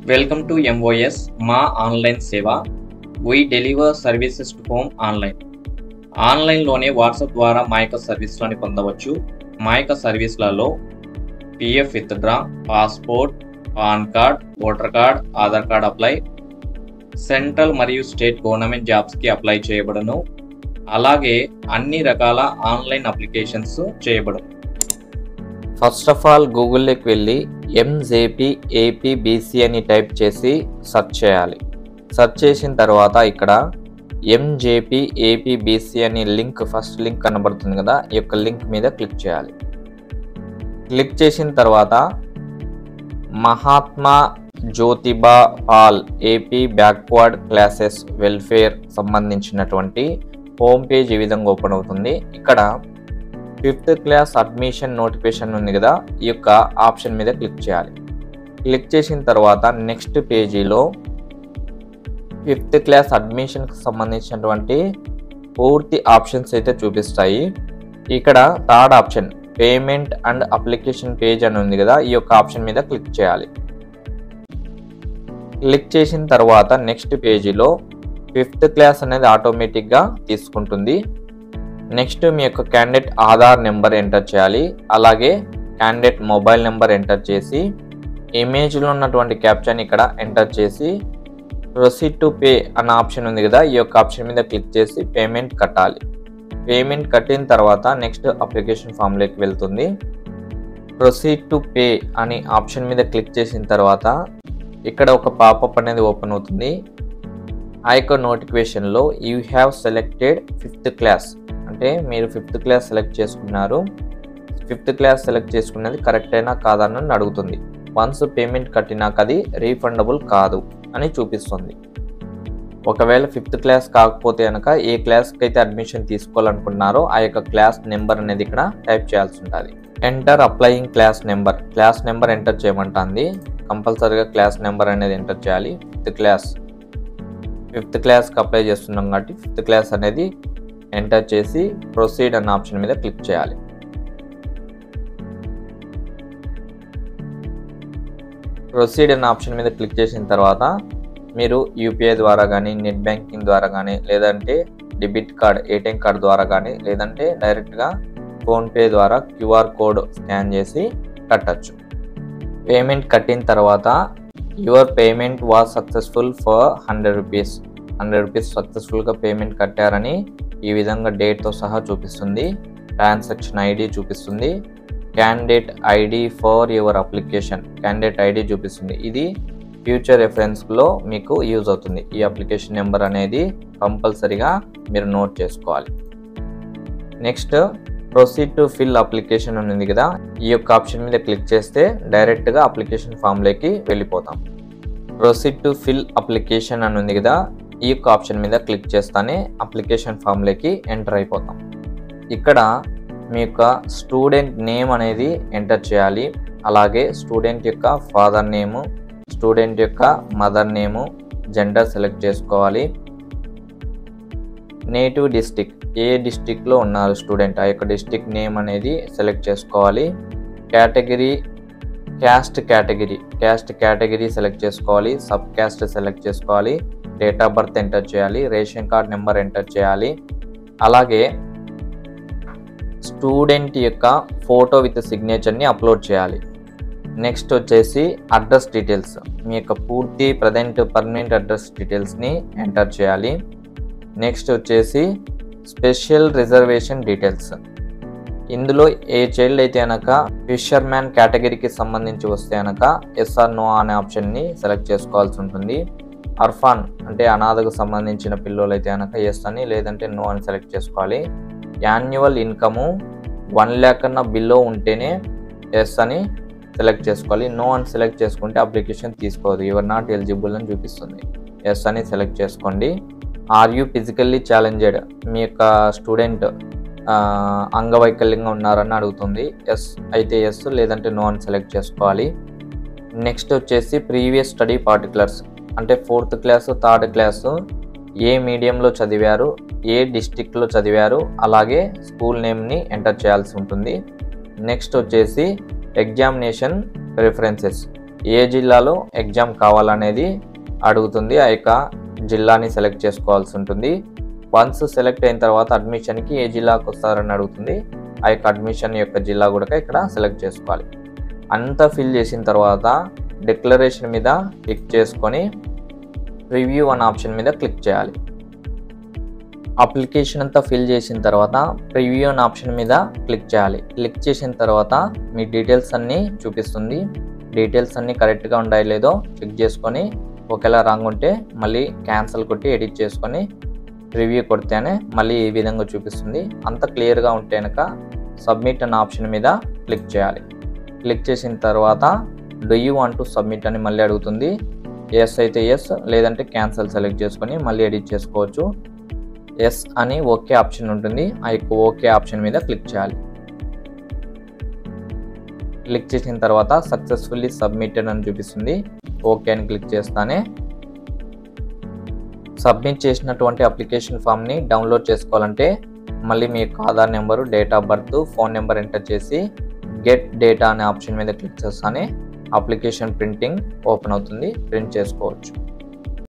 Welcome to MOS మా online సేవ. We deliver services to home online. ఆన్లైన్లోనే WhatsApp ద్వారా మా యొక్క సర్వీస్లను పొందవచ్చు. మా యొక్క సర్వీస్లలో PF withdraw, passport, PAN card, voter card, Aadhaar card apply, central మరియు స్టేట్ గవర్నమెంట్ జాబ్స్కి అప్లై చేయబడును. అలాగే అన్ని రకాల ఆన్లైన్ అప్లికేషన్స్ చేయబడును. ఫస్ట్ ఆఫ్ ఆల్ గూగుల్లోకి వెళ్ళి ఎంజేపీ ఏపీబీసీ అని టైప్ చేసి సెర్చ్ చేయాలి. సెర్చ్ చేసిన తర్వాత ఇక్కడ ఎంజేపీ ఏపీబీసీ అని ఫస్ట్ లింక్ కనబడుతుంది కదా, ఈ యొక్క లింక్ మీద క్లిక్ చేయాలి. క్లిక్ చేసిన తర్వాత Mahatma Jyotiba Phule AP backward classes welfare సంబంధించినటువంటి హోమ్ పేజ్ ఈ విధంగా ఓపెన్ అవుతుంది. ఇక్కడ 5th క్లాస్ అడ్మిషన్ నోటిఫికేషన్ ఉంది కదా, ఈ యొక్క ఆప్షన్ మీద క్లిక్ చేయాలి. క్లిక్ చేసిన తర్వాత నెక్స్ట్ పేజీలో 5th క్లాస్ అడ్మిషన్కి సంబంధించినటువంటి పూర్తి ఆప్షన్స్ అయితే చూపిస్తాయి. ఇక్కడ third option payment and application page అని ఉంది కదా, ఈ యొక్క ఆప్షన్ మీద క్లిక్ చేయాలి. క్లిక్ చేసిన తర్వాత నెక్స్ట్ పేజీలో 5th క్లాస్ అనేది ఆటోమేటిక్గా తీసుకుంటుంది. నెక్స్ట్ మీ యొక్క క్యాండిడేట్ ఆధార్ నెంబర్ ఎంటర్ చేయాలి. అలాగే క్యాండిడేట్ మొబైల్ నెంబర్ ఎంటర్ చేసి ఇమేజ్లో ఉన్నటువంటి క్యాప్షన్ ఇక్కడ ఎంటర్ చేసి ప్రొసీడ్ టు పే అన్న ఆప్షన్ ఉంది కదా, ఈ యొక్క ఆప్షన్ మీద క్లిక్ చేసి పేమెంట్ కట్టాలి. పేమెంట్ కట్టిన తర్వాత నెక్స్ట్ అప్లికేషన్ ఫామ్లోకి వెళ్తుంది. ప్రొసీడ్ టు పే అని ఆప్షన్ మీద క్లిక్ చేసిన తర్వాత ఇక్కడ ఒక పాపప్ అనేది ఓపెన్ అవుతుంది. ఆ యొక్క నోటిఫికేషన్లో you have selected 5th class అంటే మీరు 5th క్లాస్ సెలెక్ట్ చేసుకున్నారు. 5th క్లాస్ సెలెక్ట్ చేసుకున్నది కరెక్ట్ అయినా కాదని అడుగుతుంది. వన్స్ పేమెంట్ కట్టినాక అది రీఫండబుల్ కాదు అని చూపిస్తుంది. ఒకవేళ 5th క్లాస్ కాకపోతే కనుక ఏ క్లాస్కి అయితే అడ్మిషన్ తీసుకోవాలనుకుంటున్నారో ఆ యొక్క క్లాస్ నెంబర్ అనేది ఇక్కడ టైప్ చేయాల్సి ఉంటుంది. Enter applying class number enter చేయమంటుంది. కంపల్సరీగా క్లాస్ నెంబర్ అనేది ఎంటర్ చేయాలి. 5th క్లాస్కి అప్లై చేస్తున్నాం కాబట్టి 5th క్లాస్ అనేది ఎంటర్ చేసి ప్రొసీడ్ అన్న ఆప్షన్ మీద క్లిక్ చేయాలి. ప్రొసీడ్ అన్న ఆప్షన్ మీద క్లిక్ చేసిన తర్వాత మీరు యూపీఐ ద్వారా కానీ, నెట్ బ్యాంకింగ్ ద్వారా కానీ, లేదంటే డెబిట్ కార్డ్, ఏటీఎం కార్డ్ ద్వారా కానీ, లేదంటే డైరెక్ట్గా ఫోన్పే ద్వారా క్యూఆర్ కోడ్ స్కాన్ చేసి కట్టచ్చు. పేమెంట్ కట్టిన తర్వాత your payment was successful for 100 rupees. 100 rupees సక్సెస్ఫుల్గా పేమెంట్ కట్టారని ఈ విధంగా డేట్తో సహా చూపిస్తుంది. ట్రాన్సాక్షన్ ఐడి చూపిస్తుంది. Candidate ID for your application candidate ID చూపిస్తుంది. ఇది ఫ్యూచర్ రెఫరెన్స్లో మీకు యూజ్ అవుతుంది. ఈ అప్లికేషన్ నెంబర్ అనేది కంపల్సరీగా మీరు నోట్ చేసుకోవాలి. Next proceed to fill application ఉంది కదా, ఈ యొక్క ఆప్షన్ మీద క్లిక్ చేస్తే డైరెక్ట్గా అప్లికేషన్ ఫామ్లోకి వెళ్ళిపోతాం. ప్రొసీడ్ టు ఫిల్ అప్లికేషన్ అని ఉంది కదా, ఈ యొక్క ఆప్షన్ మీద క్లిక్ చేస్తానే అప్లికేషన్ ఫామ్లోకి ఎంటర్ అయిపోతాం. ఇక్కడ మీ యొక్క స్టూడెంట్ నేమ్ అనేది ఎంటర్ చేయాలి. అలాగే స్టూడెంట్ యొక్క ఫాదర్ నేము, స్టూడెంట్ యొక్క మదర్ నేము, జెండర్ సెలెక్ట్ చేసుకోవాలి. నేటివ్ డిస్ట్రిక్ట్, ఏ డిస్ట్రిక్ట్లో ఉన్నారు స్టూడెంట్, ఆ యొక్క డిస్ట్రిక్ట్ నేమ్ అనేది సెలెక్ట్ చేసుకోవాలి. కేటగిరీ, క్యాస్ట్ కేటగిరీ సెలెక్ట్ చేసుకోవాలి. సబ్ క్యాస్ట్ సెలెక్ట్ చేసుకోవాలి. డేట్ ఆఫ్ బర్త్ ఎంటర్ చేయాలి. రేషన్ కార్డ్ నెంబర్ ఎంటర్ చేయాలి. అలాగే స్టూడెంట్ యొక్క ఫోటో విత్ సిగ్నేచర్ని అప్లోడ్ చేయాలి. నెక్స్ట్ వచ్చేసి అడ్రస్ డీటెయిల్స్, మీ యొక్క పూర్తి పర్మనెంట్ అడ్రస్ డీటెయిల్స్ని ఎంటర్ చేయాలి. నెక్స్ట్ వచ్చేసి స్పెషల్ రిజర్వేషన్ డీటెయిల్స్, ఇందులో ఏ చైల్డ్ అయితే కనుక ఫిషర్మ్యాన్ కేటగిరీకి సంబంధించి వస్తే కనుక ఎస్ ఆర్ నో అనే ఆప్షన్ని సెలెక్ట్ చేసుకోవాల్సి ఉంటుంది. అర్ఫాన్ అంటే అనాథకు సంబంధించిన పిల్లలు అయితే కనుక ఎస్ అని, లేదంటే నో అని సెలెక్ట్ చేసుకోవాలి. యాన్యువల్ ఇన్కము 1 lakh కన్నా బిలో ఉంటేనే ఎస్ అని సెలెక్ట్ చేసుకోవాలి. నో అని సెలెక్ట్ చేసుకుంటే అప్లికేషన్ తీసుకోదు, యువర్ నాట్ ఎలిజిబుల్ అని చూపిస్తుంది. ఎస్ అని సెలెక్ట్ చేసుకోండి. ఆర్ యూ ఫిజికల్లీ ఛాలెంజ్డ్, మీ యొక్క స్టూడెంట్ అంగవైకల్యంగా ఉన్నారని అడుగుతుంది. ఎస్ అయితే ఎస్, లేదంటే నో అని సెలెక్ట్ చేసుకోవాలి. నెక్స్ట్ వచ్చేసి ప్రీవియస్ స్టడీ పార్టికులర్స్, అంటే 4th క్లాసు 3rd క్లాసు ఏ మీడియంలో చదివారు, ఏ డిస్ట్రిక్ట్లో చదివారు, అలాగే స్కూల్ నేమ్ని ఎంటర్ చేయాల్సి ఉంటుంది. నెక్స్ట్ వచ్చేసి ఎగ్జామినేషన్ ప్రిఫరెన్సెస్, ఏ జిల్లాలో ఎగ్జామ్ కావాలనేది అడుగుతుంది. ఆ యొక్క జిల్లాని సెలెక్ట్ చేసుకోవాల్సి ఉంటుంది. వన్స్ సెలెక్ట్ అయిన తర్వాత అడ్మిషన్కి ఏ జిల్లాకు వస్తారని అడుగుతుంది. ఆ యొక్క అడ్మిషన్ యొక్క జిల్లా కూడా ఇక్కడ సెలెక్ట్ చేసుకోవాలి. అంతా ఫిల్ చేసిన తర్వాత డిక్లరేషన్ మీద క్లిక్ చేసుకొని రివ్యూ అనే ఆప్షన్ మీద క్లిక్ చేయాలి. అప్లికేషన్ అంతా ఫిల్ చేసిన తర్వాత ప్రివ్యూ అనే ఆప్షన్ మీద క్లిక్ చేయాలి. క్లిక్ చేసిన తర్వాత మీ డీటెయిల్స్ అన్నీ చూపిస్తుంది. డీటెయిల్స్ అన్నీ కరెక్ట్గా ఉన్నాయో లేదో చెక్ చేసుకొని ఒకవేళ రాంగ్ ఉంటే మళ్ళీ క్యాన్సిల్ కొట్టి ఎడిట్ చేసుకొని రివ్యూ కొడితేనే మళ్ళీ ఈ విధంగా చూపిస్తుంది. అంత క్లియర్గా ఉంటే కనుక సబ్మిట్ అనే ఆప్షన్ మీద క్లిక్ చేయాలి. క్లిక్ చేసిన తర్వాత do you want to submit అని మళ్ళీ అడుగుతుంది. ఎస్ అయితే ఎస్, లేదంటే క్యాన్సిల్ సెలెక్ట్ చేసుకొని మళ్ళీ ఎడిట్ చేసుకోవచ్చు. ఎస్ అని ఓకే ఆప్షన్ ఉంటుంది. ఆ యొక్క ఓకే ఆప్షన్ మీద క్లిక్ చేయాలి. క్లిక్ చేసిన తర్వాత సక్సెస్ఫుల్లీ సబ్మిటెడ్ అని చూపిస్తుంది. ఓకే అని క్లిక్ చేస్తానే సబ్మిట్ చేసినటువంటి అప్లికేషన్ ఫామ్ని డౌన్లోడ్ చేసుకోవాలంటే మళ్ళీ మీ యొక్క Aadhaar number, date of birth, phone number enter చేసి గెట్ డేటా అనే ఆప్షన్ మీద క్లిక్ చేస్తానే అప్లికేషన్ ప్రింటింగ్ ఓపెన్ అవుతుంది. ప్రింట్ చేసుకోవచ్చు.